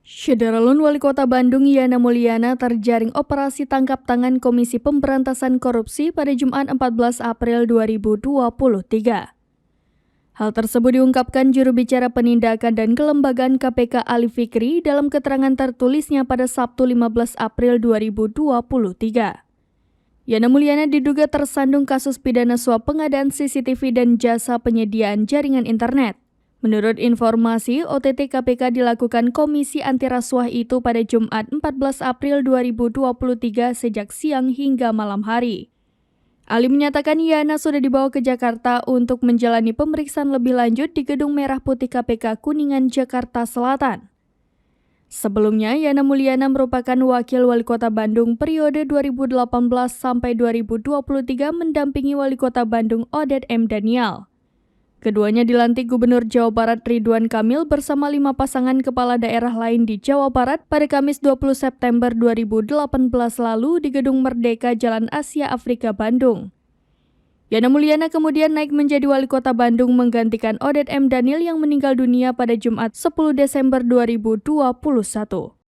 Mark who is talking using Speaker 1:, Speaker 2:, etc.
Speaker 1: Syederalun Wali Kota Bandung Yana Mulyana terjaring operasi tangkap tangan Komisi Pemberantasan Korupsi pada Jumat 14 April 2023. Hal tersebut diungkapkan juru bicara penindakan dan kelembagaan KPK Ali Fikri dalam keterangan tertulisnya pada Sabtu 15 April 2023. Yana Mulyana diduga tersandung kasus pidana suap pengadaan CCTV dan jasa penyediaan jaringan internet. Menurut informasi, OTT KPK dilakukan Komisi Anti Rasuah itu pada Jumat 14 April 2023 sejak siang hingga malam hari. Ali menyatakan Yana sudah dibawa ke Jakarta untuk menjalani pemeriksaan lebih lanjut di Gedung Merah Putih KPK Kuningan, Jakarta Selatan. Sebelumnya, Yana Mulyana merupakan Wakil Wali Kota Bandung periode 2018 sampai 2023 mendampingi Wali Kota Bandung Odet M. Daniel. Keduanya dilantik Gubernur Jawa Barat Ridwan Kamil bersama 5 pasangan kepala daerah lain di Jawa Barat pada Kamis 20 September 2018 lalu di Gedung Merdeka Jalan Asia Afrika Bandung. Yana Mulyana kemudian naik menjadi Wali Kota Bandung menggantikan Odet M. Daniel yang meninggal dunia pada Jumat 10 Desember 2021.